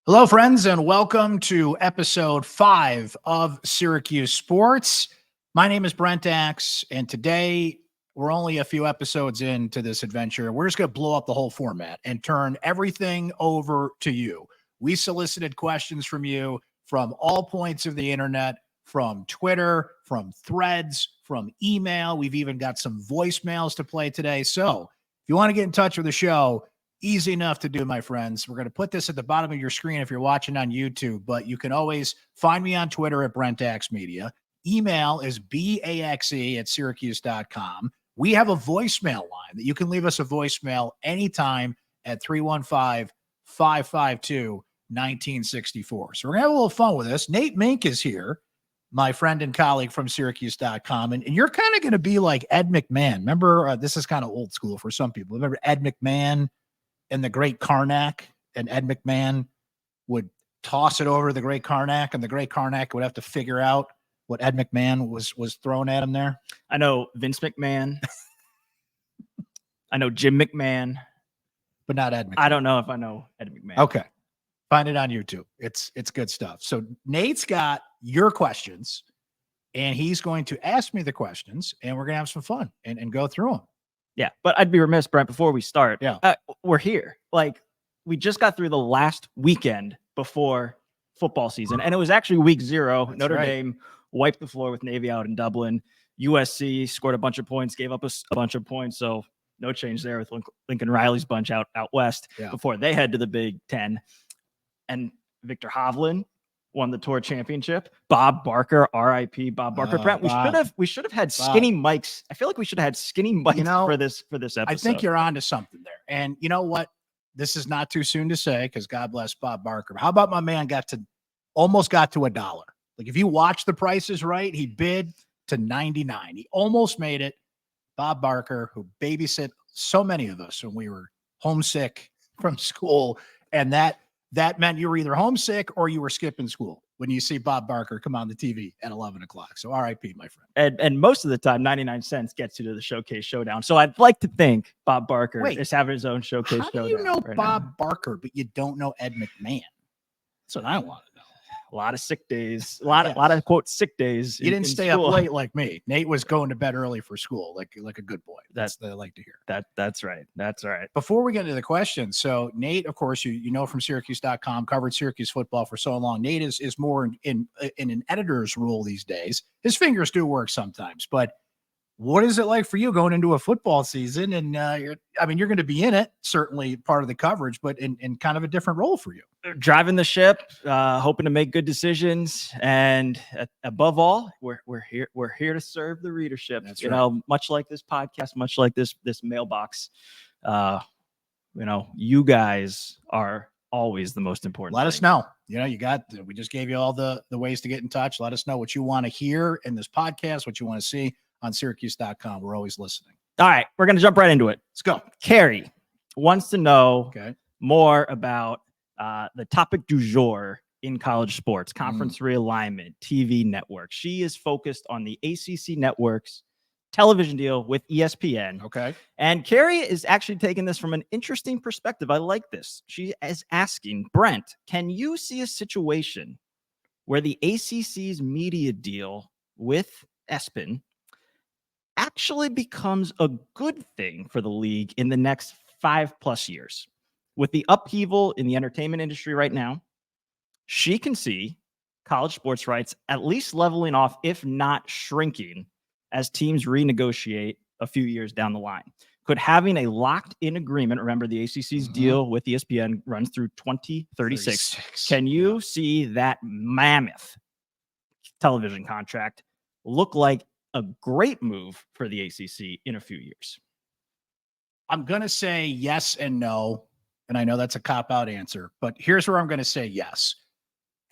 Hello, friends, and welcome to episode 5 of Syracuse Sports. My name is Brent Axe, and today we're only a few episodes into this adventure. We're just going to blow up the whole format and turn everything over to you. We solicited questions from you from all points of the internet, from Twitter, from threads, from email. We've even got some voicemails to play today. So if you want to get in touch with the show, easy enough to do, my friends. We're going to put this at the bottom of your screen if you're watching on YouTube, but you can always find me on Twitter at Brent Axe Media. Email is baxe@syracuse.com. We have a voicemail line that you can leave us a voicemail anytime at 315-552-1964. So we're going to have a little fun with this. Nate Mink is here, my friend and colleague from syracuse.com. And you're kind of going to be like Ed McMahon. Remember, this is kind of old school for some people. Remember Ed McMahon and the great Karnak, and Ed McMahon would toss it over to the great Karnak, and the great Karnak would have to figure out what Ed McMahon was throwing at him there. I know Vince McMahon. I know Jim McMahon. But not Ed McMahon. I don't know if I know Ed McMahon. Okay. Find it on YouTube. It's good stuff. So Nate's got your questions, and he's going to ask me the questions, and we're going to have some fun and go through them. Yeah, but I'd be remiss, Brent, before we start. Yeah. We're here. Like, we just got through the last weekend before football season, and it was actually week 0. That's Notre right. Dame wiped the floor with Navy out in Dublin. USC scored a bunch of points, gave up a bunch of points, so no change there with Lincoln Riley's bunch out west before they head to the Big Ten. And Victor Hovland won the tour championship. Bob Barker, R.I.P. Bob Barker. Brent, we should have had skinny mics. I feel like we should have had skinny mics for this episode. I think you're onto something there. And you know what? This is not too soon to say, because God bless Bob Barker. How about my man almost got to $1? Like, if you watch The Price is Right, he bid to 99. He almost made it. Bob Barker, who babysit so many of us when we were homesick from school, and that meant you were either homesick or you were skipping school when you see Bob Barker come on the TV at 11 o'clock. So RIP, my friend. And most of the time, 99 cents gets you to the Showcase Showdown. So I'd like to think Bob Barker is having his own Showcase Showdown. How do you know Bob Barker, but you don't know Ed McMahon? That's what I want to know. A lot of sick days, a lot of quote sick days. You didn't stay up late like me. Nate was going to bed early for school, like a good boy. That's what I like to hear. That's right. That's right. Before we get into the questions, so Nate, of course, you know from syracuse.com, covered Syracuse football for so long. Nate is more in an editor's role these days. His fingers do work sometimes, but what is it like for you going into a football season? And you're going to be in it, certainly part of the coverage, but in kind of a different role for you. Driving the ship, hoping to make good decisions, and above all, we're here to serve the readership. That's right. Much like this podcast, much like this mailbox. You guys are always the most important. Let us know. We just gave you all the ways to get in touch. Let us know what you want to hear in this podcast, what you want to see on syracuse.com. We're always listening. All right, we're going to jump right into it. Let's go. Carrie wants to know more about the topic du jour in college sports, conference realignment, TV networks. She is focused on the ACC networks television deal with ESPN. Okay. And Carrie is actually taking this from an interesting perspective. I like this. She is asking, Brent, can you see a situation where the ACC's media deal with ESPN actually becomes a good thing for the league in the next 5+ years? With the upheaval in the entertainment industry right now, she can see college sports rights at least leveling off, if not shrinking, as teams renegotiate a few years down the line. Could having a locked-in agreement, remember the ACC's deal with ESPN runs through 2036. Can you see that mammoth television contract look like a great move for the ACC in a few years? I'm going to say yes and no. And I know that's a cop-out answer, but here's where I'm going to say yes.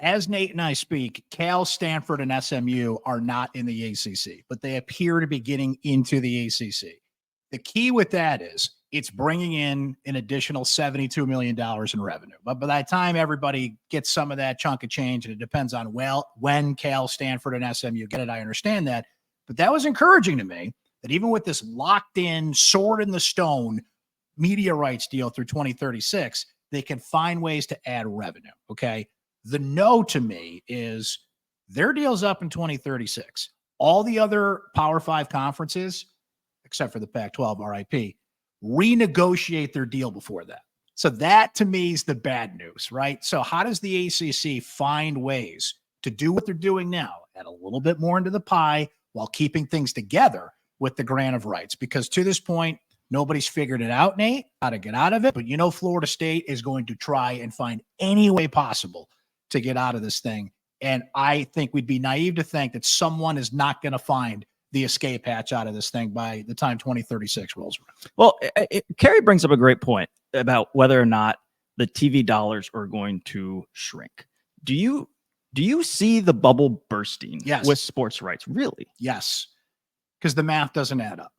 As Nate and I speak, Cal, Stanford, and SMU are not in the ACC, but they appear to be getting into the ACC. The key with that is it's bringing in an additional $72 million in revenue. But by the time everybody gets some of that chunk of change, and it depends on, when Cal, Stanford, and SMU get it, I understand that. But that was encouraging to me, that even with this locked-in, sword in the stone media rights deal through 2036, they can find ways to add revenue. Okay. The no to me is their deal's up in 2036. All the other Power 5 conferences, except for the Pac-12 RIP, renegotiate their deal before that. So that to me is the bad news, right? So how does the ACC find ways to do what they're doing now, add a little bit more into the pie while keeping things together with the grant of rights? Because to this point, nobody's figured it out, Nate, how to get out of it. But Florida State is going to try and find any way possible to get out of this thing. And I think we'd be naive to think that someone is not going to find the escape hatch out of this thing by the time 2036 rolls around. Well, Kerry brings up a great point about whether or not the TV dollars are going to shrink. Do you see the bubble bursting with sports rights? Really? Yes, because the math doesn't add up.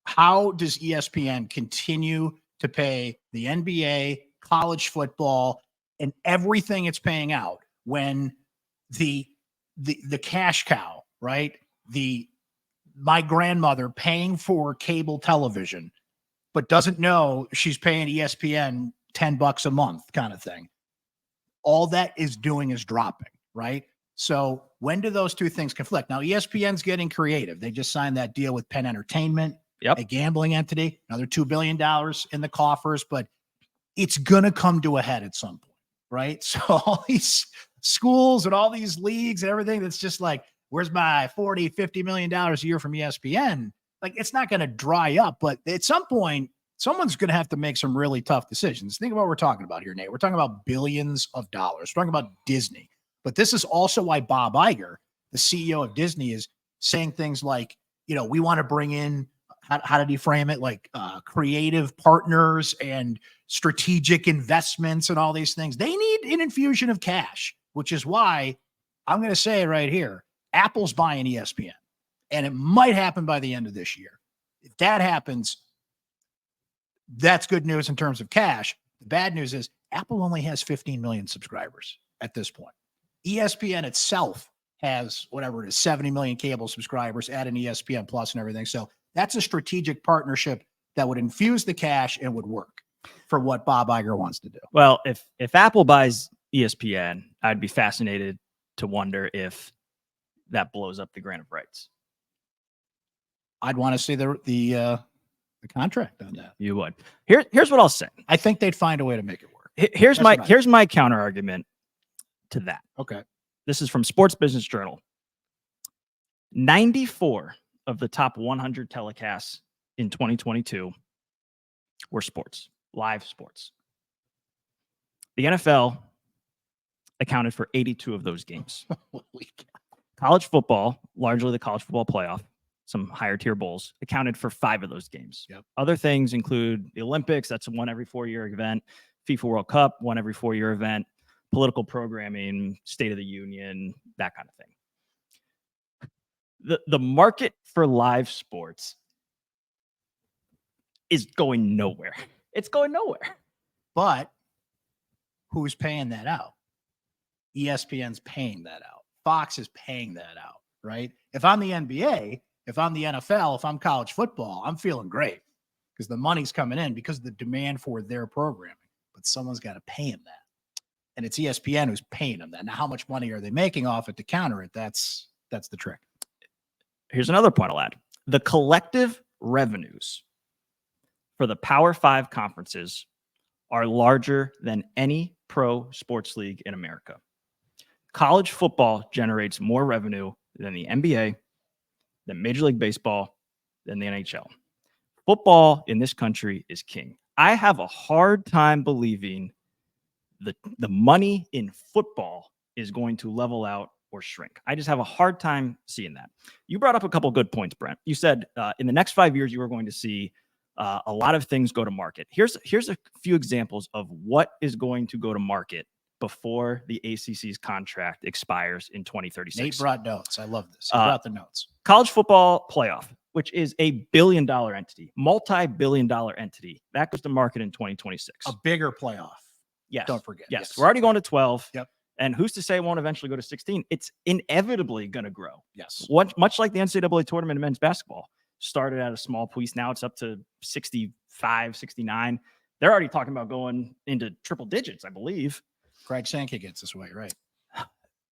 How does ESPN continue to pay the NBA, college football, and everything it's paying out when the cash cow, right? My grandmother paying for cable television, but doesn't know she's paying ESPN $10 a month kind of thing. All that is doing is dropping, right? So when do those two things conflict? Now, ESPN's getting creative. They just signed that deal with Penn Entertainment, a gambling entity, another $2 billion in the coffers, but it's going to come to a head at some point, right? So all these schools and all these leagues and everything that's just like, where's my $40-50 million a year from ESPN? Like, it's not going to dry up, but at some point, someone's going to have to make some really tough decisions. Think about what we're talking about here, Nate. We're talking about billions of dollars. We're talking about Disney. But this is also why Bob Iger, the CEO of Disney, is saying things like, we want to bring in, how did he frame it? Like creative partners and strategic investments and all these things. They need an infusion of cash, which is why I'm going to say right here, Apple's buying ESPN, and it might happen by the end of this year. If that happens, that's good news in terms of cash. The bad news is Apple only has 15 million subscribers at this point. ESPN itself has whatever it is, 70 million cable subscribers, add an ESPN Plus and everything. So that's a strategic partnership that would infuse the cash and would work for what Bob Iger wants to do. Well, if Apple buys ESPN, I'd be fascinated to wonder if that blows up the grant of rights. I'd want to see the contract on that. You would. Here's what I'll say. I think they'd find a way to make it work. Here's my counter argument to that. Okay. This is from Sports Business Journal. 94 of the top 100 telecasts in 2022 were sports, live sports. The NFL accounted for 82 of those games. College football, largely the college football playoff, some higher tier bowls, accounted for 5 of those games. Yep. Other things include the Olympics, that's a 1 every 4-year event, FIFA World Cup, 1 every 4-year event, political programming, State of the Union, that kind of thing. The market for live sports is going nowhere. It's going nowhere. But who's paying that out? ESPN's paying that out. Fox is paying that out, right? If I'm the NBA, if I'm the NFL, if I'm college football, I'm feeling great because the money's coming in because of the demand for their programming. But someone's got to pay them that. And it's ESPN who's paying them that. Now, how much money are they making off it to counter it? That's the trick. Here's another point I'll add. The collective revenues for the Power 5 conferences are larger than any pro sports league in America. College football generates more revenue than the NBA, than Major League Baseball, than the NHL. Football in this country is king. I have a hard time believing the money in football is going to level out or shrink. I just have a hard time seeing that. You brought up a couple good points, Brent. You said in the next 5 years, you were going to see a lot of things go to market. Here's a few examples of what is going to go to market before the ACC's contract expires in 2036. Nate brought notes. I love this. He brought the notes. College football playoff, which is a billion-dollar entity, multi-billion-dollar entity. That goes to market in 2026. A bigger playoff. Yes. Don't forget. Yes. We're already going to 12. Yep. And who's to say it won't eventually go to 16? It's inevitably going to grow. Yes. Much like the NCAA Tournament in men's basketball. Started at a small piece. Now it's up to 65, 69. They're already talking about going into triple digits, I believe. Craig Sankey gets this way, right?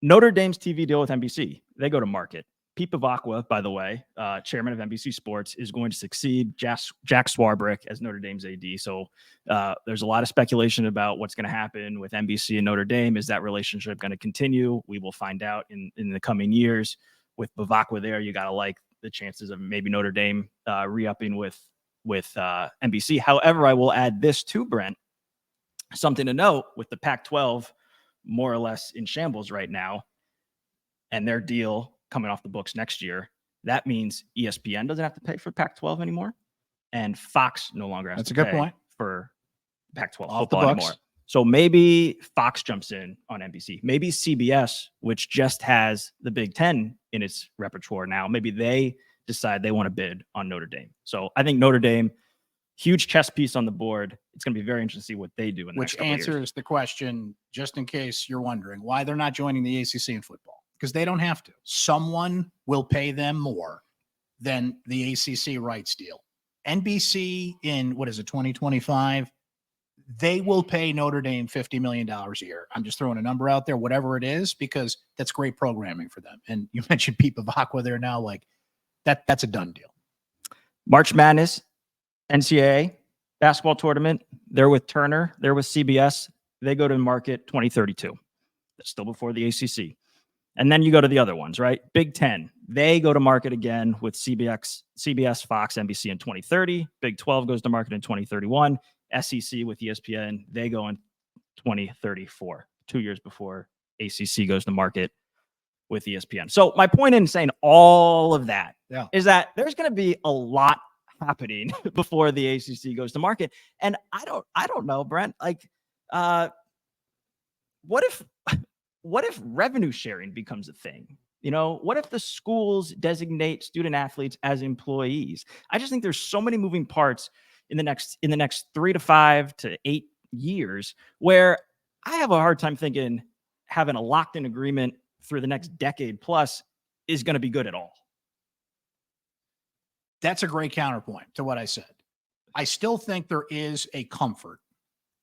Notre Dame's TV deal with NBC, they go to market. Pete Bavacqua, by the way, chairman of NBC Sports, is going to succeed Jack Swarbrick as Notre Dame's AD. So there's a lot of speculation about what's going to happen with NBC and Notre Dame. Is that relationship going to continue? We will find out in the coming years. With Bavacqua there, you got to like the chances of maybe Notre Dame re-upping with NBC. However, I will add this too, Brent. Something to note with the Pac-12 more or less in shambles right now, and their deal coming off the books next year, that means ESPN doesn't have to pay for Pac-12 anymore, and Fox no longer has to pay for Pac-12 football anymore. So maybe Fox jumps in on NBC. Maybe CBS, which just has the Big Ten in its repertoire now, maybe they decide they want to bid on Notre Dame. So I think Notre Dame, huge chess piece on the board. It's going to be very interesting to see what they do in the next couple years. Which answers the question, just in case you're wondering, why they're not joining the ACC in football. Because they don't have to. Someone will pay them more than the ACC rights deal. NBC in, 2025, they will pay Notre Dame $50 million a year. I'm just throwing a number out there, whatever it is, because that's great programming for them. And you mentioned Pete Bavacqua there now, like that's a done deal. March Madness, NCAA basketball tournament. They're with Turner. They're with CBS. They go to market 2032. That's still before the ACC. And then you go to the other ones, right? Big Ten, they go to market again with CBS, Fox, NBC in 2030. Big 12 goes to market in 2031. SEC with ESPN, they go in 2034, 2 years before ACC goes to market with ESPN. So my point in saying all of that is that there's going to be a lot happening before the ACC goes to market. And I don't know, Brent, like, what if revenue sharing becomes a thing? What if the schools designate student athletes as employees? I just think there's so many moving parts in the next 3 to 5 to 8 years where I have a hard time thinking having a locked in agreement through the next decade plus is going to be good at all. That's a great counterpoint to what I said. I still think there is a comfort.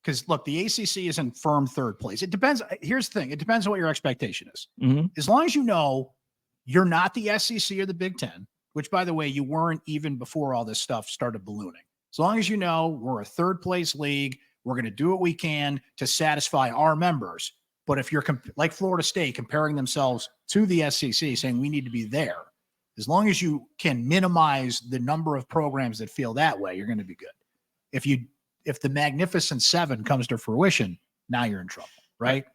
Because, look, the ACC is in firm third place. It depends. Here's the thing. It depends on what your expectation is. Mm-hmm. As long as you know you're not the SEC or the Big Ten, which, by the way, you weren't even before all this stuff started ballooning. As long as you know we're a third place league, we're going to do what we can to satisfy our members. But if you're like Florida State comparing themselves to the SEC, saying we need to be there, as long as you can minimize the number of programs that feel that way, you're going to be good. If the Magnificent Seven comes to fruition, now you're in trouble, right?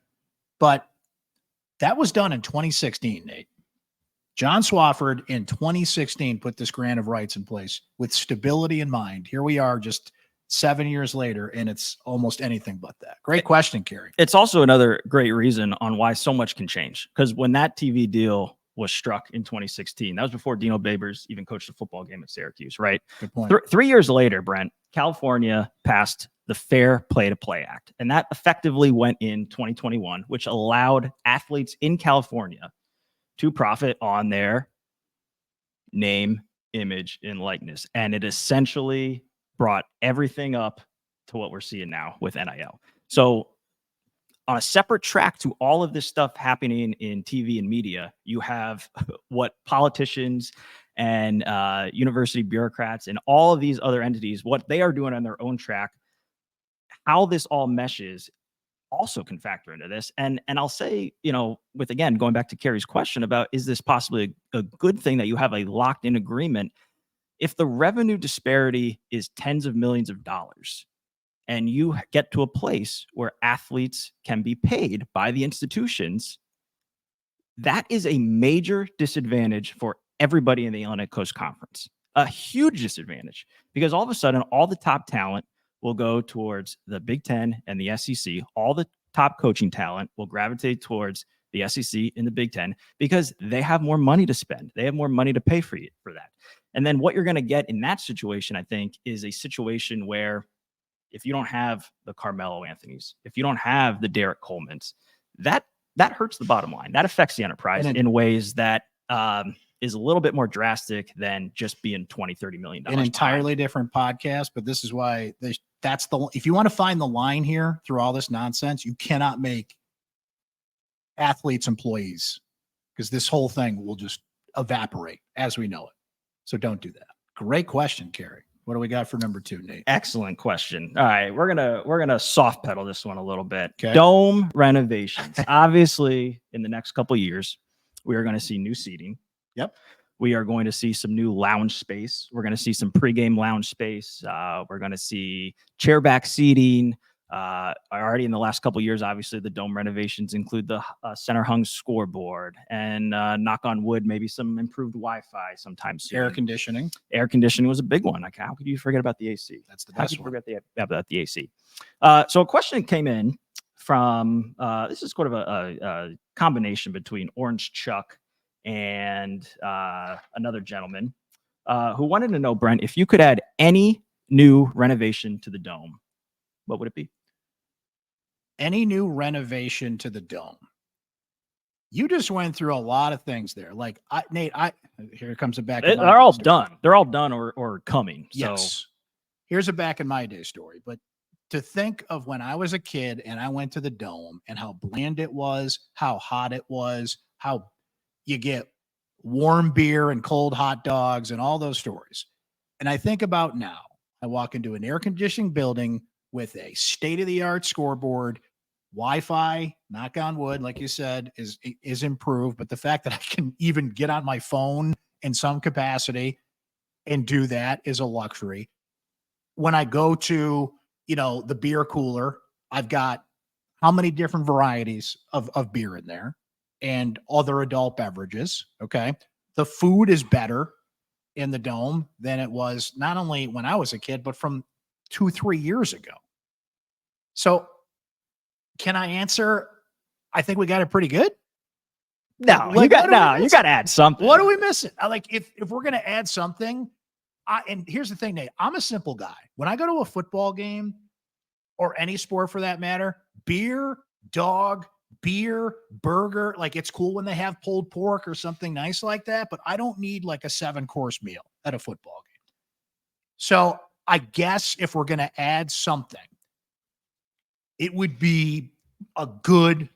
But that was done in 2016, Nate. John Swofford in 2016 put this grant of rights in place with stability in mind. Here we are just 7 years later, and it's almost anything but that. Great question, Kerry. It's also another great reason on why so much can change. Because when that TV deal was struck in 2016, that was before Dino Babers even coached a football game at Syracuse, right? Good point. 3 years later, Brent, California passed the Fair Play to Play Act, and that effectively went in 2021, which allowed athletes in California to profit on their name, image, and likeness. And it essentially brought everything up to what we're seeing now with NIL. So on a separate track to all of this stuff happening in TV and media, you have what politicians and university bureaucrats and all of these other entities, what they are doing on their own track. How this all meshes also can factor into this. And I'll say, with, again, going back to Kerry's question about, is this possibly a good thing that you have a locked in agreement? If the revenue disparity is tens of millions of dollars and you get to a place where athletes can be paid by the institutions, that is a major disadvantage for everybody in the Atlantic Coast Conference. A huge disadvantage, because all of a sudden, all the top talent will go towards the Big Ten and the SEC. All the top coaching talent will gravitate towards the SEC and the Big Ten because they have more money to spend. They have more money to pay for that. And then what you're going to get in that situation, I think, is a situation where if you don't have the Carmelo Anthonys, if you don't have the Derek Colemans, that hurts the bottom line. That affects the enterprise in ways that is a little bit more drastic than just being $20-30 million. An entirely different podcast, but this is why if you want to find the line here through all this nonsense, you cannot make athletes employees, because this whole thing will just evaporate as we know it. So don't do that. Great question, Carrie. What do we got for number 2, Nate? Excellent question. All right, we're gonna soft pedal this one a little bit. Okay. Dome renovations. Obviously, in the next couple of years, we are going to see new seating. Yep. We are going to see some new lounge space. We're going to see some pregame lounge space. We're going to see chairback seating. Already in the last couple of years, obviously, the dome renovations include the center hung scoreboard and knock on wood, maybe some improved Wi-Fi sometime soon. Air conditioning. Air conditioning was a big one. Like, how could you forget about the AC? That's the How best could you one. forget about the AC? So a question came in from this is sort of a combination between Orange Chuck and another gentleman who wanted to know, Brent, if you could add any new renovation to the dome, what would it be? Any new renovation to the dome. You just went through a lot of things there. Like, Nate, here comes a back. They're all done. They're all done or coming. Yes. So here's a back in my day story. But to think of when I was a kid and I went to the dome and how bland it was, how hot it was, how you get warm beer and cold hot dogs and all those stories. And I think about now, I walk into an air conditioning building with a state-of-the-art scoreboard, Wi-Fi, knock on wood, like you said, is improved. But the fact that I can even get on my phone in some capacity and do that is a luxury. When I go to, the beer cooler, I've got how many different varieties of beer in there and other adult beverages. Okay. The food is better in the dome than it was not only when I was a kid, but from 2-3 years ago. So can I answer? I think we got it pretty good. No, Like, you got to add something. What are we missing? Like, if we're going to add something, and here's the thing, Nate, I'm a simple guy. When I go to a football game or any sport for that matter, beer, dog, beer, burger, like it's cool when they have pulled pork or something nice like that, but I don't need like a 7-course meal at a football game. So I guess if we're going to add something, it would be a good,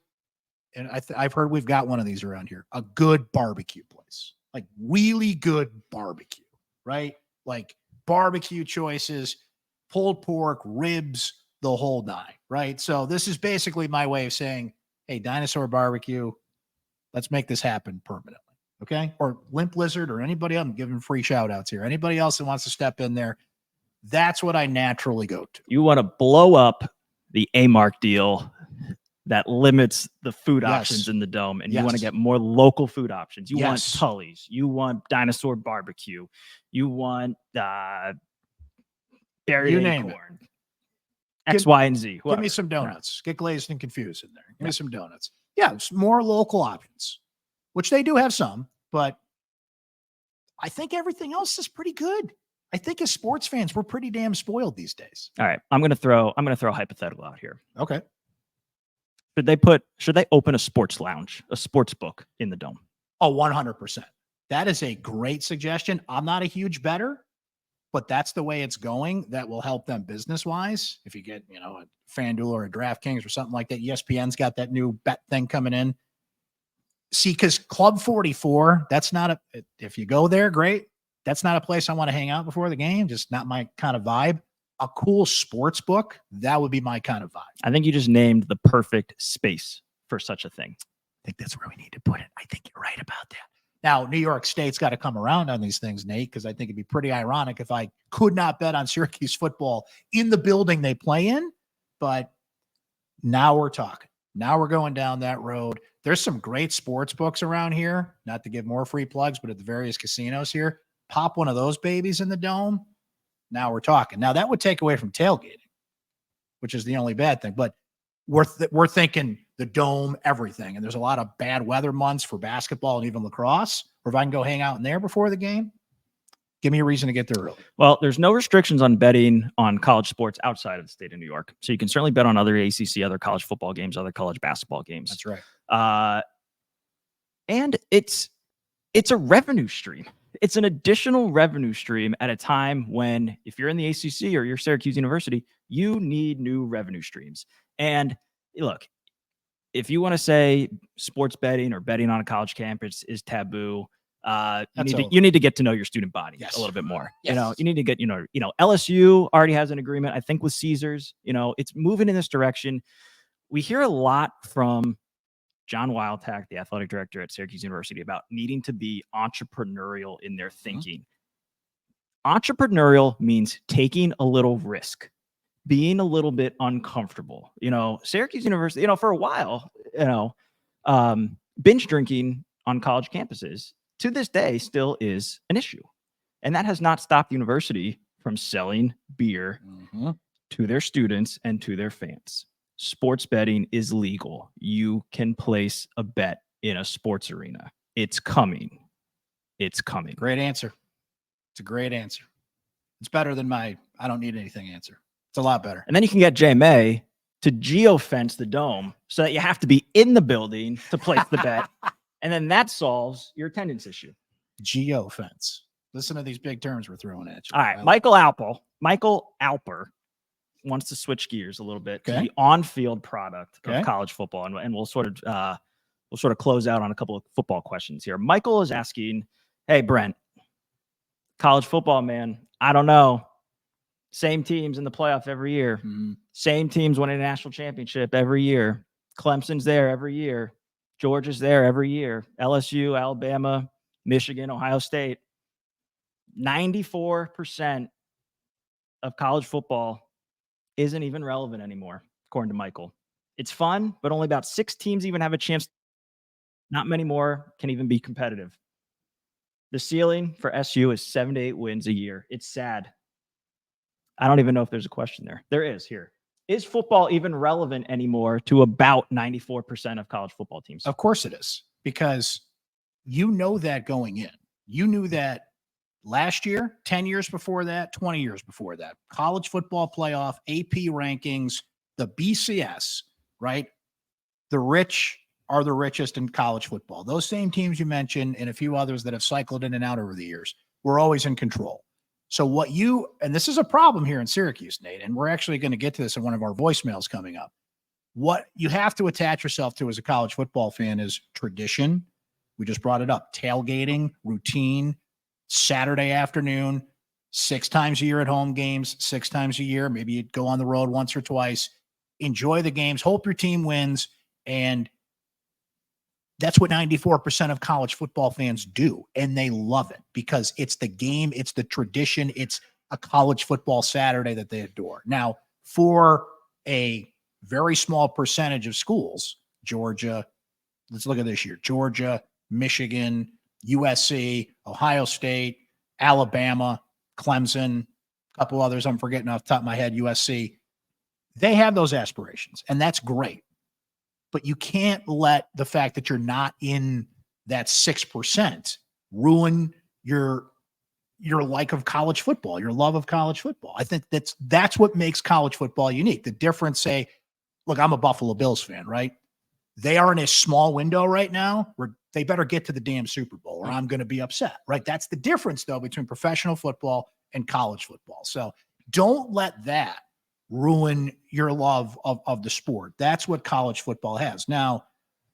and I've heard we've got one of these around here, a good barbecue place, like really good barbecue, right? Like barbecue choices, pulled pork, ribs, the whole 9, right? So this is basically my way of saying, hey, Dinosaur Barbecue, let's make this happen permanently, okay? Or Limp Lizard or anybody else, I'm giving free shout outs here. Anybody else that wants to step in there, that's what I naturally go to. You want to blow up the A-Mark deal that limits the food Yes. options in the dome, and you Yes. want to get more local food options. You want Yes. Tully's, you want Dinosaur Barbecue, you want buried You name acorn, X, Y, and Z. Give whoever. me some donuts. Get glazed and confused in there. Give me some donuts. Yeah, it's more local options, which they do have some, but I think everything else is pretty good. I think as sports fans, we're pretty damn spoiled these days. All right, I'm gonna throw a hypothetical out here. Okay. Should they open a sports lounge, a sports book in the dome? Oh, 100%. That is a great suggestion. I'm not a huge bettor, but that's the way it's going. That will help them business-wise. If you get, a FanDuel or a DraftKings or something like that, ESPN's got that new bet thing coming in. See, because Club 44, that's not if you go there, great. That's not a place I want to hang out before the game. Just not my kind of vibe. A cool sports book, that would be my kind of vibe. I think you just named the perfect space for such a thing. I think that's where we need to put it. I think you're right about that. Now, New York State's got to come around on these things, Nate, because I think it'd be pretty ironic if I could not bet on Syracuse football in the building they play in. But now we're talking. Now we're going down that road. There's some great sports books around here, not to give more free plugs, but at the various casinos here. Pop one of those babies in the dome. Now we're talking. Now that would take away from tailgating, which is the only bad thing. But we're thinking the dome, everything. And there's a lot of bad weather months for basketball and even lacrosse. Or if I can go hang out in there before the game, give me a reason to get there early. Well, there's no restrictions on betting on college sports outside of the state of New York. So you can certainly bet on other ACC, other college football games, other college basketball games. That's right. And it's it's a revenue stream. It's an additional revenue stream at a time when, if you're in the ACC or you're Syracuse University, you need new revenue streams. And look, if you want to say sports betting or betting on a college campus is taboo, you need to get to know your student body a little bit more. Yes. You need to get, LSU already has an agreement, I think, with Caesars. It's moving in this direction. We hear a lot from John Wildtack, the athletic director at Syracuse University, about needing to be entrepreneurial in their thinking. Entrepreneurial means taking a little risk, being a little bit uncomfortable. Syracuse University, for a while, binge drinking on college campuses to this day still is an issue. And that has not stopped the university from selling beer to their students and to their fans. Sports betting is legal. You can place a bet in a sports arena. It's coming. It's coming. Great answer. It's a great answer. It's better than my I don't need anything answer. It's a lot better. And then you can get JMA to geofence the dome so that you have to be in the building to place the bet. And then that solves your attendance issue. Geofence. Listen to these big terms we're throwing at you. All right. Michael Alper wants to switch gears a little bit to the on-field product of college football. And we'll sort of close out on a couple of football questions here. Michael is asking, hey, Brent, college football, man, I don't know. Same teams in the playoff every year. Same teams winning a national championship every year. Clemson's there every year. Georgia's there every year. LSU, Alabama, Michigan, Ohio State. 94% of college football isn't even relevant anymore, according to Michael. It's fun, but only about 6 teams even have a chance. Not many more can even be competitive. The ceiling for SU is 7 to 8 wins a year. It's sad. I don't even know if there's a question there. There is here. Is football even relevant anymore to about 94% of college football teams? Of course it is, because you know that going in. You knew that last year, 10 years before that, 20 years before that. College football playoff, AP rankings, the BCS, right? The rich are the richest in college football. Those same teams you mentioned and a few others that have cycled in and out over the years were always in control. So and this is a problem here in Syracuse, Nate, and we're actually going to get to this in one of our voicemails coming up. What you have to attach yourself to as a college football fan is tradition. We just brought it up. Tailgating, routine, Saturday afternoon, 6 times a year at home games, 6 times a year. Maybe you go on the road once or twice. Enjoy the games. Hope your team wins. And that's what 94% of college football fans do. And they love it because it's the game. It's the tradition. It's a college football Saturday that they adore. Now, for a very small percentage of schools, Georgia, let's look at this year, Georgia, Michigan, USC, Ohio State, Alabama, Clemson, a couple others I'm forgetting off the top of my head, USC. They have those aspirations, and that's great. But you can't let the fact that you're not in that 6% ruin your like of college football, your love of college football. I think that's what makes college football unique. The difference, look, I'm a Buffalo Bills fan, right? They are in a small window right now where they better get to the damn Super Bowl or I'm going to be upset, right? That's the difference, though, between professional football and college football. So don't let that ruin your love of the sport. That's what college football has. Now,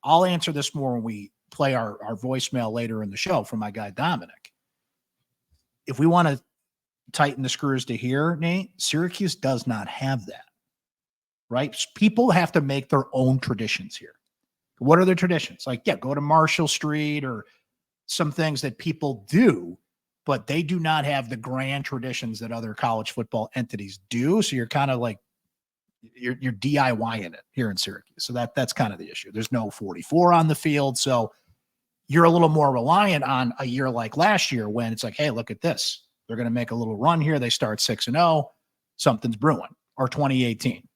I'll answer this more when we play our voicemail later in the show from my guy, Dominic. If we want to tighten the screws to here, Nate, Syracuse does not have that, right? People have to make their own traditions here. What are their traditions? Go to Marshall Street or some things that people do, but they do not have the grand traditions that other college football entities do. So you're kind of like, you're DIYing it here in Syracuse. So that's kind of the issue. There's no 44 on the field. So you're a little more reliant on a year like last year when it's like, hey, look at this. They're going to make a little run here. They start 6-0. Something's brewing. Or 2018.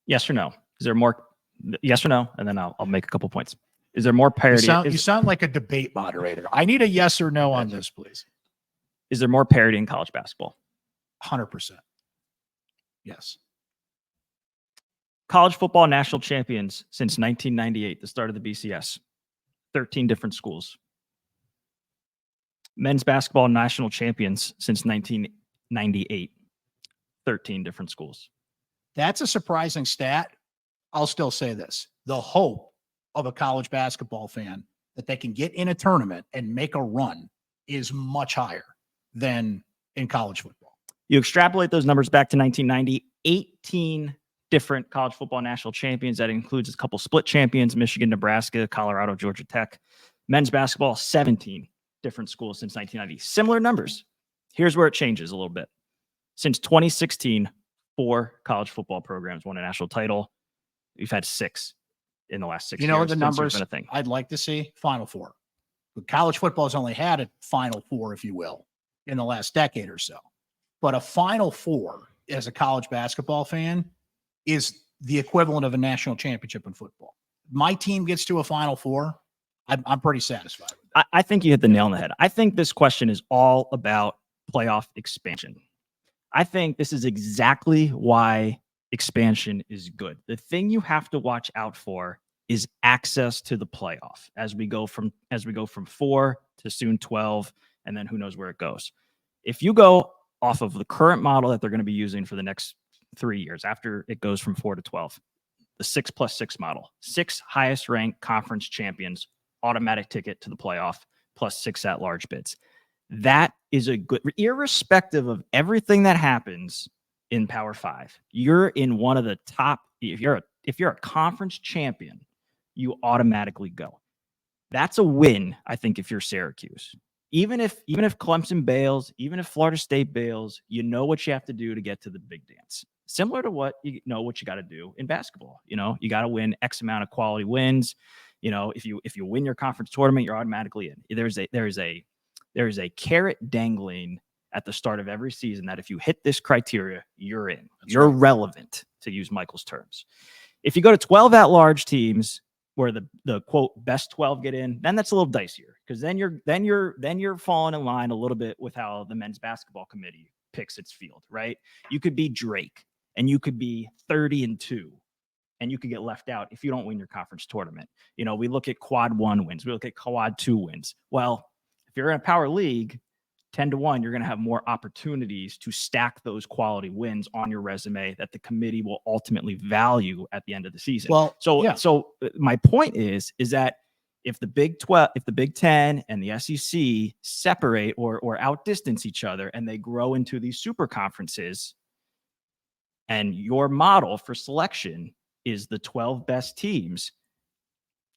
Yes or no? Is there more? Yes or no? And then I'll make a couple points. Is there more parity? You sound like a debate moderator. I need a yes or no on this, please. Is there more parity in college basketball? 100%. Yes. College football national champions since 1998, the start of the BCS. 13 different schools. Men's basketball national champions since 1998. 13 different schools. That's a surprising stat. I'll still say this. The hope of a college basketball fan that they can get in a tournament and make a run is much higher than in college football. You extrapolate those numbers back to 1990, 18 different college football national champions. That includes a couple split champions, Michigan, Nebraska, Colorado, Georgia Tech. Men's basketball, 17 different schools since 1990. Similar numbers. Here's where it changes a little bit. Since 2016, 4 college football programs won a national title. We've had 6 in the last 6 years. You know the since numbers there's been a thing. I'd like to see? Final Four. But college football has only had a Final Four, if you will, in the last decade or so. But a Final Four as a college basketball fan is the equivalent of a national championship in football. My team gets to a Final Four, I'm pretty satisfied with that. I think you hit the nail on the head. I think this question is all about playoff expansion. I think this is exactly why expansion is good. The thing you have to watch out for is access to the playoff as we go from 4 to soon 12, and then who knows where it goes. If you go off of the current model that they're going to be using for the next 3 years after it goes from 4 to 12, the 6+6 model, 6 highest ranked conference champions, automatic ticket to the playoff, plus 6 at-large bids. That is a good, irrespective of everything that happens in Power 5. You're in one of the top. If you're a conference champion, you automatically go. That's a win, I think, if you're Syracuse. Even if Clemson bails, even if Florida State bails, you know what you have to do to get to the big dance. Similar to what you got to do in basketball. You got to win X amount of quality wins. If you win your conference tournament, you're automatically in. There is a carrot dangling at the start of every season that if you hit this criteria, you're in. You're relevant, to use Michael's terms. If you go to 12 at-large teams where the quote best 12 get in, then that's a little dicier, because then you're falling in line a little bit with how the men's basketball committee picks its field, right? You could be Drake and you could be 30-2. And you could get left out if you don't win your conference tournament. We look at quad 1 wins. We look at quad 2 wins. Well, if you're in a power league, 10-1, you're going to have more opportunities to stack those quality wins on your resume that the committee will ultimately value at the end of the season. Well, so my point is that if the Big 12, if the Big 10 and the SEC separate or outdistance each other and they grow into these super conferences, and your model for selection is the 12 best teams,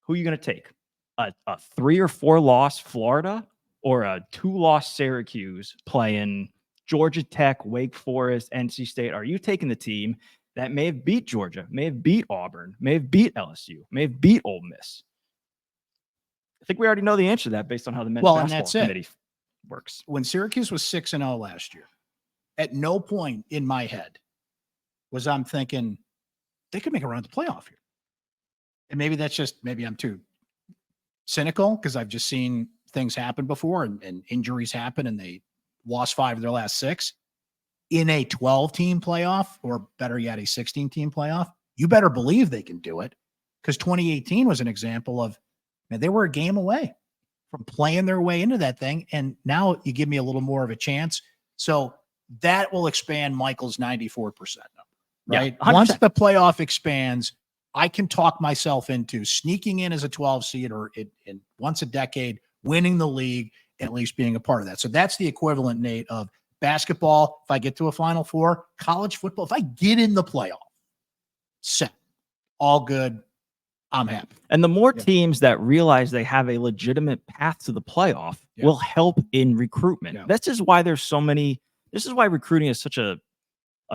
who are you going to take? A 3 or 4 loss Florida or a 2-loss Syracuse playing Georgia Tech, Wake Forest, NC State? Are you taking the team that may have beat Georgia, may have beat Auburn, may have beat LSU, may have beat Ole Miss? I think we already know the answer to that based on how the men's basketball committee works. When Syracuse was 6-0 last year, at no point in my head was I'm thinking they could make a run at the playoff here. And maybe I'm too cynical because I've just seen things happen before and injuries happen, and they lost 5 of their last 6. In a 12-team playoff, or better yet, a 16-team playoff, you better believe they can do it, because 2018 was an example of, man, they were a game away from playing their way into that thing, and now you give me a little more of a chance. So that will expand Michael's 94% number, right? Yeah, once the playoff expands, I can talk myself into sneaking in as a 12 seed or in once a decade, winning the league, and at least being a part of that. So that's the equivalent, Nate, of basketball. If I get to a Final Four, college football, if I get in the playoff, set, all good, I'm happy. And the more teams that realize they have a legitimate path to the playoff will help in recruitment. Yeah. This is why there's so many. This is why recruiting is such a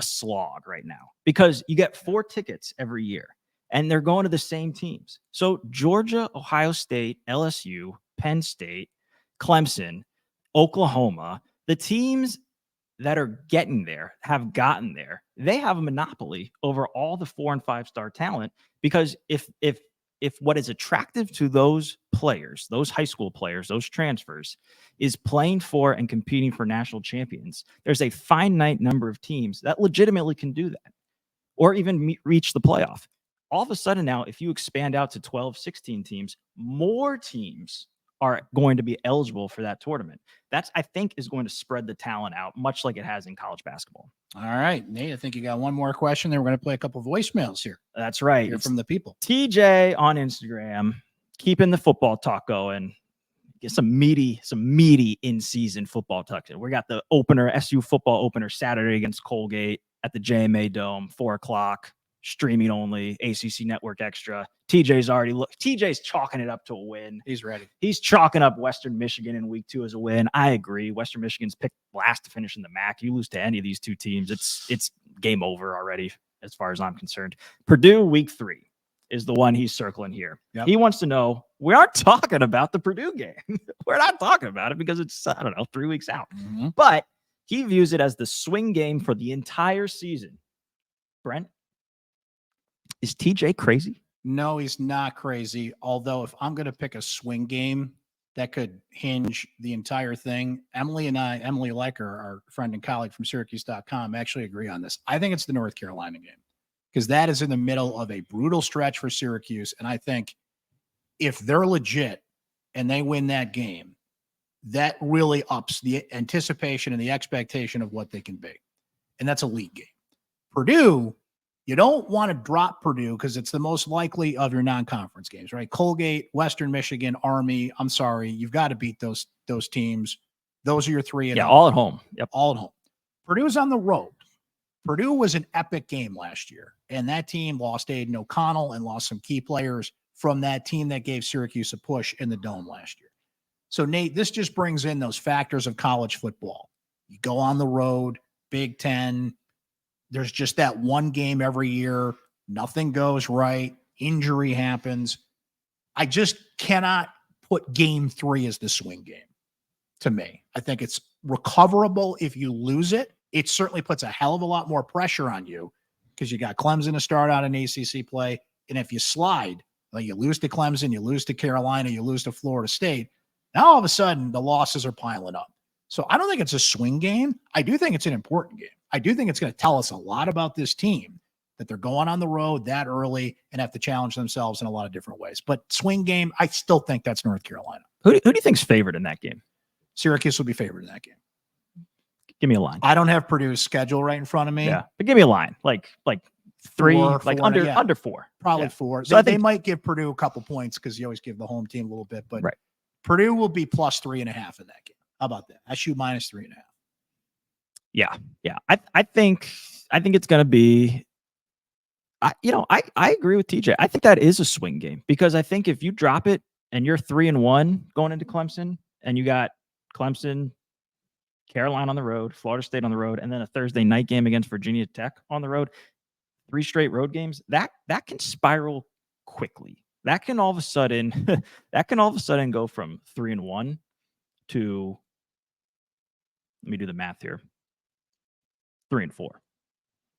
slog right now, because you get 4 tickets every year and they're going to the same teams. So Georgia, Ohio State, LSU, Penn State, Clemson, Oklahoma, the teams that are getting there, have gotten there, they have a monopoly over all the 4- and 5-star talent, because if what is attractive to those players, those high school players, those transfers, is playing for and competing for national champions, there's a finite number of teams that legitimately can do that or even reach the playoff. All of a sudden now, if you expand out to 12, 16 teams, more teams are going to be eligible for that tournament. That's, I think, is going to spread the talent out, much like it has in college basketball. All right, Nate, I think you got one more question. Then we're going to play a couple voicemails here. That's right. Hear from the people. TJ on Instagram, keeping the football talk going. Get some meaty in-season football talk. We got the opener, SU football opener Saturday against Colgate at the JMA Dome, 4:00, streaming only, ACC Network Extra. TJ's chalking it up to a win. He's ready. He's chalking up Western Michigan in week 2 as a win. I agree. Western Michigan's picked last to finish in the MAC. You lose to any of these two teams, it's game over already, as far as I'm concerned. Purdue week 3 is the one he's circling here. Yep. He wants to know, we aren't talking about the Purdue game. We're not talking about it because it's, 3 weeks out. Mm-hmm. But he views it as the swing game for the entire season. Brent, is TJ crazy? No, he's not crazy. Although if I'm going to pick a swing game that could hinge the entire thing, Emily Leiker, our friend and colleague from syracuse.com, actually agree on this. I think it's the North Carolina game, because that is in the middle of a brutal stretch for Syracuse. And I think if they're legit and they win that game, that really ups the anticipation and the expectation of what they can be. And that's a league game. Purdue, you don't want to drop Purdue because it's the most likely of your non-conference games, right? Colgate, Western Michigan, Army. I'm sorry. You've got to beat those teams. Those are your 3. Yeah, all at home. Yep. All at home. Purdue's on the road. Purdue was an epic game last year, and that team lost Aiden O'Connell and lost some key players from that team that gave Syracuse a push in the Dome last year. So, Nate, this just brings in those factors of college football. You go on the road, Big Ten. There's just that one game every year. Nothing goes right. Injury happens. I just cannot put game 3 as the swing game to me. I think it's recoverable if you lose it. It certainly puts a hell of a lot more pressure on you because you got Clemson to start out in ACC play. And if you slide, like you lose to Clemson, you lose to Carolina, you lose to Florida State, now all of a sudden the losses are piling up. So I don't think it's a swing game. I do think it's an important game. I do think it's going to tell us a lot about this team, that they're going on the road that early and have to challenge themselves in a lot of different ways. But swing game, I still think that's North Carolina. Who do you think's favored in that game? Syracuse will be favored in that game. Give me a line. I don't have Purdue's schedule right in front of me. Yeah, but give me a line, like 3, like under 4, probably 4. So they might give Purdue a couple points because you always give the home team a little bit, but Purdue will be plus 3.5 in that game. How about that? I shoot minus 3.5. Yeah. I think it's going to be. I agree with TJ. I think that is a swing game because I think if you drop it and you're 3-1 going into Clemson, and you got Clemson, Carolina on the road, Florida State on the road, and then a Thursday night game against Virginia Tech on the road, 3 straight road games, that can spiral quickly. That can all of a sudden go from 3-1 to, let me do the math here, 3-4.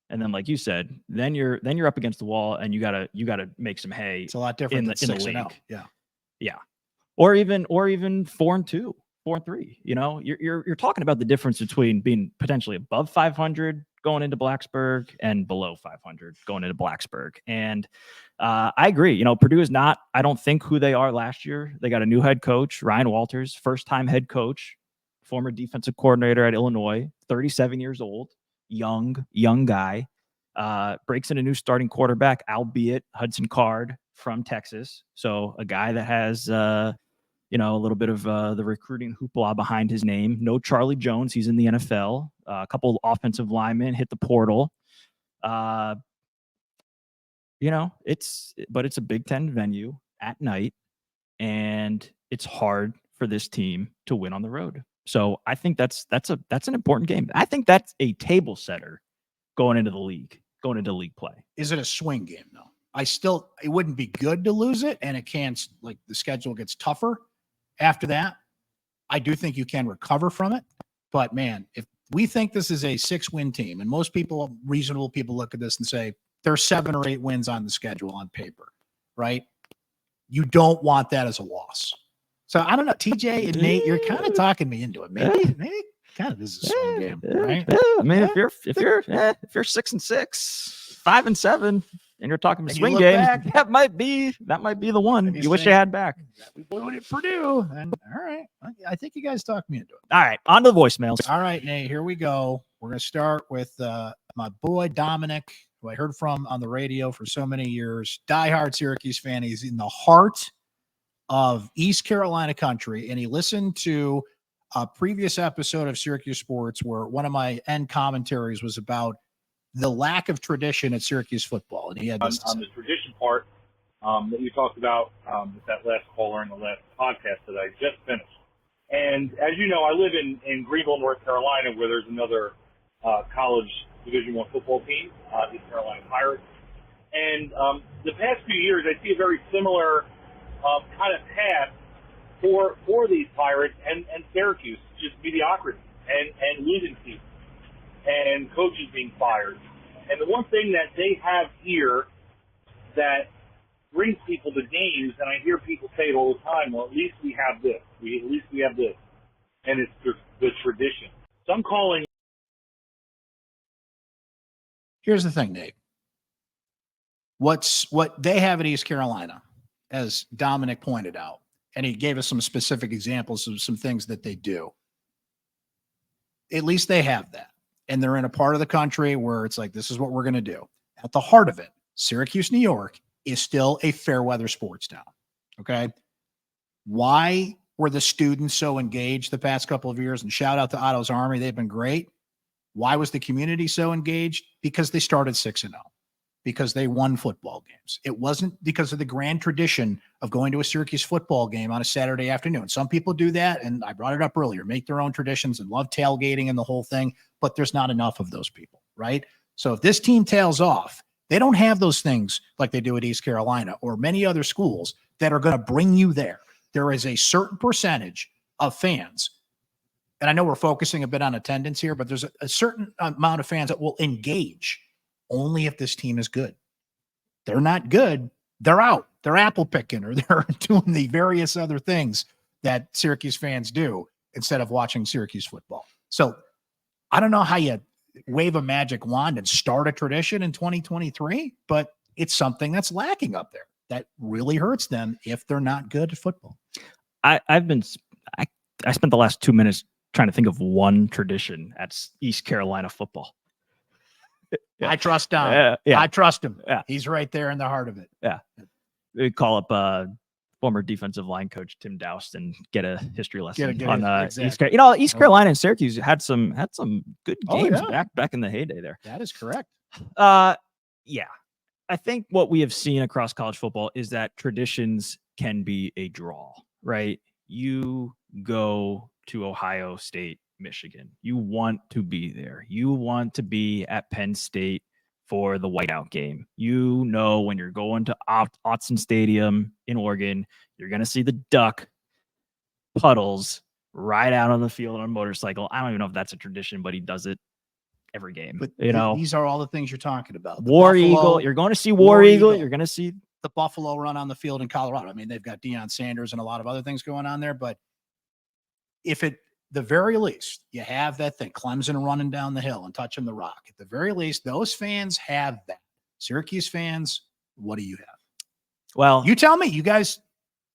And then, like you said, then you're up against the wall, and you gotta make some hay. It's a lot different in the league. Yeah. Or even 4-2, 4-3. You know, you're talking about the difference between being potentially above 500 going into Blacksburg and below 500 going into Blacksburg. And I agree. You know, Purdue is not, I don't think, who they are last year. They got a new head coach, Ryan Walters, first-time head coach, former defensive coordinator at Illinois, 37 years old, young guy. Breaks in a new starting quarterback, albeit Hudson Card from Texas. So a guy that has, a little bit of the recruiting hoopla behind his name. No Charlie Jones. He's in the NFL. A couple of offensive linemen hit the portal. It's a Big Ten venue at night, and it's hard for this team to win on the road. So I think that's an important game. I think that's a table setter going into league play. Is it a swing game though? It wouldn't be good to lose it, and it can't, like, the schedule gets tougher after that. I do think you can recover from it, but man, if we think this is a 6-win team, and most people, reasonable people, look at this and say there's 7 or 8 wins on the schedule on paper, right? You don't want that as a loss. So I don't know, TJ and Nate, you're kind of talking me into it. Maybe kind of is a swing game, right? I mean, if you're 6-6, 5-7, and you're talking And you swing look game, back, that might be the one and you wish you had back. we blew it at Purdue. And all right, I think you guys talked me into it. All right, on to the voicemails. All right, Nate, here we go. We're going to start with my boy Dominic, who I heard from on the radio for so many years. Diehard Syracuse fan. He's in the heart of East Carolina country, and he listened to a previous episode of Syracuse Sports where one of my end commentaries was about the lack of tradition at Syracuse football. And he had this on the tradition part that you talked about with that last caller in the last podcast that I just finished. And as you know, I live in Greenville, North Carolina, where there's another college Division I football team, East Carolina Pirates. And the past few years, I see a very similar kind of path for these Pirates and Syracuse, just mediocrity and losing seasons and coaches being fired. And the one thing that they have here that brings people to games, and I hear people say it all the time, well, at least we have this. At least we have this. And it's the tradition. So I'm calling. Here's the thing, Nate. What they have at East Carolina, as Dominic pointed out, and he gave us some specific examples of some things that they do. At least they have that. And they're in a part of the country where it's like, this is what we're going to do. At the heart of it, Syracuse, New York is still a fair weather sports town. Okay. Why were the students so engaged the past couple of years? And shout out to Otto's Army. They've been great. Why was the community so engaged? Because they started 6-0. Because they won football games. It wasn't because of the grand tradition of going to a Syracuse football game on a Saturday afternoon. Some people do that, and I brought it up earlier, make their own traditions and love tailgating and the whole thing, but there's not enough of those people, right? So if this team tails off, they don't have those things like they do at East Carolina or many other schools that are going to bring you there. There is a certain percentage of fans, and I know we're focusing a bit on attendance here, but there's a certain amount of fans that will engage only if this team is good. They're not good. They're out. They're apple picking, or they're doing the various other things that Syracuse fans do instead of watching Syracuse football. So I don't know how you wave a magic wand and start a tradition in 2023, but it's something that's lacking up there that really hurts them if they're not good at football. I spent the last 2 minutes trying to think of one tradition at East Carolina football. Yeah. I trust Dom. Yeah. I trust him. Yeah. He's right there in the heart of it. Yeah. We call up former defensive line coach Tim Doust and get a history lesson on exactly. East Carolina. East Carolina and Syracuse had some good games back in the heyday there. That is correct. Yeah. I think what we have seen across college football is that traditions can be a draw, right? You go to Ohio State, Michigan. You want to be there. You want to be at Penn State for the whiteout game. You know, when you're going to Autzen Stadium in Oregon, you're going to see the Duck puddles ride out on the field on a motorcycle. I don't even know if that's a tradition, but he does it every game. But these are all the things you're talking about. War Eagle. You're going to see War Eagle. You're going to see the Buffalo run on the field in Colorado. I mean, they've got Deion Sanders and a lot of other things going on there, but if it, the very least, you have that thing, Clemson running down the hill and touching the rock. At the very least, those fans have that. Syracuse fans, what do you have? Well, you tell me. You guys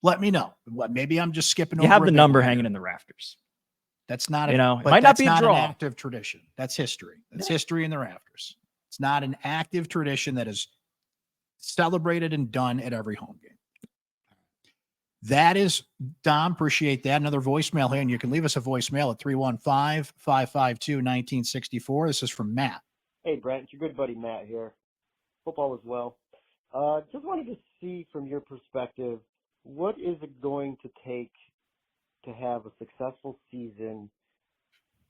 let me know. What, maybe I'm just skipping over. You have the number hanging in the rafters. That's not, it might not be a draw. An active tradition. That's history. That's history in the rafters. It's not an active tradition that is celebrated and done at every home game. That is, Dom, appreciate that. Another voicemail here, and you can leave us a voicemail at 315-552-1964. This is from Matt. Hey, Brent, it's your good buddy Matt here. Football as well. Just wanted to see from your perspective, what is it going to take to have a successful season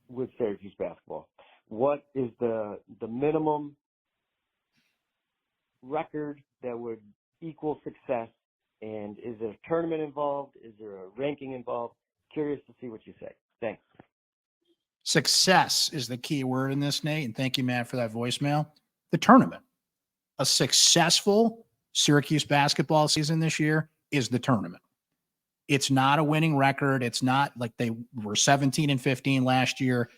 with Syracuse basketball? What is the minimum record that would equal success? And is there a tournament involved? Is there a ranking involved? Curious to see what you say. Thanks. Success is the key word in this, Nate. And thank you, Matt, for that voicemail. The tournament. A successful Syracuse basketball season this year is the tournament. It's not a winning record. It's not like they were 17-15 last year.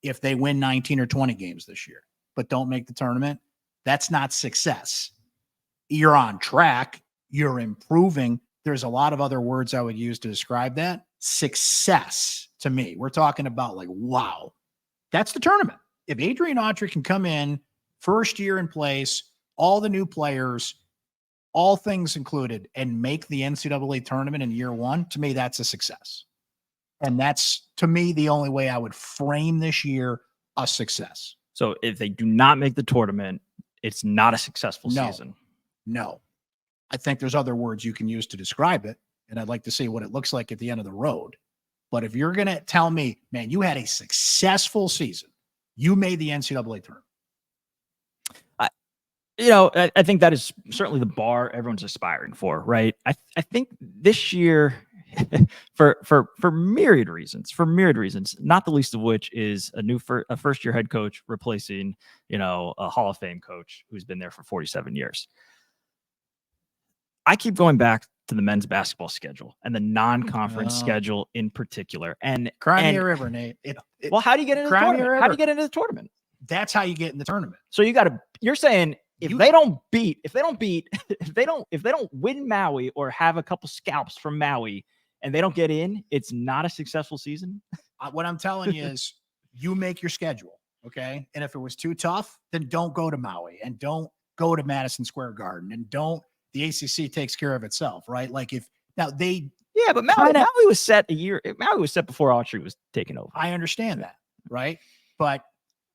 If they win 19 or 20 games this year, but don't make the tournament, that's not success. you're on track, you're improving. There's a lot of other words I would use to describe that. Success to me. We're talking about like, wow, that's the tournament. If Adrian Autry can come in, first year in place, all the new players, all things included, and make the NCAA tournament in year one, to me, that's a success. And that's, to me, the only way I would frame this year a success. So if they do not make the tournament, it's not a successful season. No. I think there's other words you can use to describe it, and I'd like to see what it looks like at the end of the road. But if you're going to tell me, man, you had a successful season, you made the NCAA tournament. I think that is certainly the bar everyone's aspiring for, right? I think this year, for myriad reasons, not the least of which is a first year head coach replacing, a Hall of Fame coach who's been there for 47 years. I keep going back to the men's basketball schedule and the non-conference schedule in particular. And Cry me a river, Nate. Well, how do you get into the tournament? How do you get into the tournament? That's how you get in the tournament. So you're saying if they don't win Maui or have a couple scalps from Maui and they don't get in, it's not a successful season. What I'm telling you is you make your schedule. Okay. And if it was too tough, then don't go to Maui and don't go to Madison Square Garden and the ACC takes care of itself, right? Like but Maui was set Maui was set before Autry was taken over. I understand that, right? But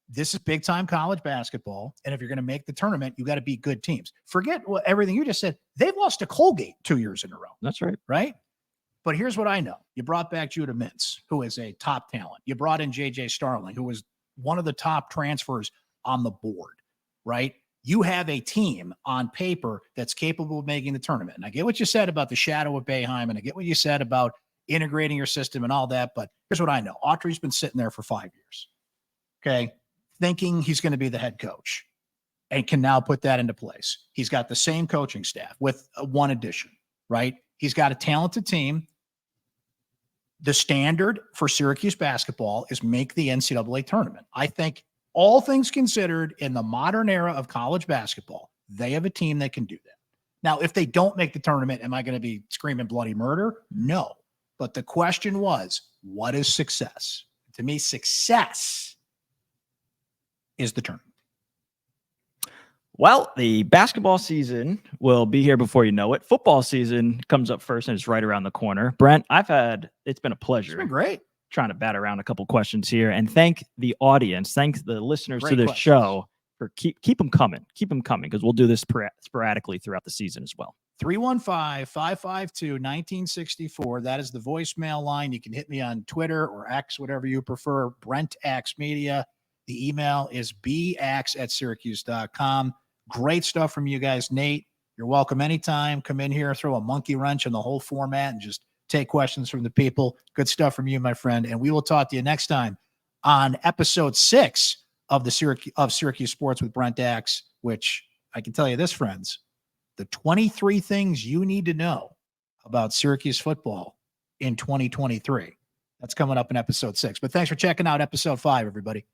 this is big time college basketball. And if you're going to make the tournament, you got to beat good teams. Forget everything you just said. They've lost to Colgate 2 years in a row. That's right. Right. But here's what I know. You brought back Judah Mintz, who is a top talent. You brought in JJ Starling, who was one of the top transfers on the board, right? You have a team on paper that's capable of making the tournament. And I get what you said about the shadow of Boeheim, and I get what you said about integrating your system and all that. But here's what I know. Autry's been sitting there for 5 years. Okay. Thinking he's going to be the head coach and can now put that into place. He's got the same coaching staff with one addition, right? He's got a talented team. The standard for Syracuse basketball is make the NCAA tournament. I think all things considered in the modern era of college basketball, they have a team that can do that. Now, if they don't make the tournament, am I going to be screaming bloody murder? No. But the question was, what is success? To me, success is the tournament. Well, the basketball season will be here before you know it. Football season comes up first, and it's right around the corner. Brent, it's been a pleasure. It's been great. Trying to bat around a couple questions here, and thank the audience, thank the listeners to this show for keep them coming. Keep them coming, because we'll do this sporadically throughout the season as well. 315-552-1964. That is the voicemail line. You can hit me on Twitter or X, whatever you prefer. Brent Axe Media. The email is baxe@syracuse.com. Great stuff from you guys. Nate, you're welcome anytime. Come in here, throw a monkey wrench in the whole format, and just take questions from the people. Good stuff from you, my friend. And we will talk to you next time on episode 6 of Syracuse Sports with Brent Axe, which I can tell you this, friends, the 23 things you need to know about Syracuse football in 2023. That's coming up in episode 6. But thanks for checking out episode 5, everybody.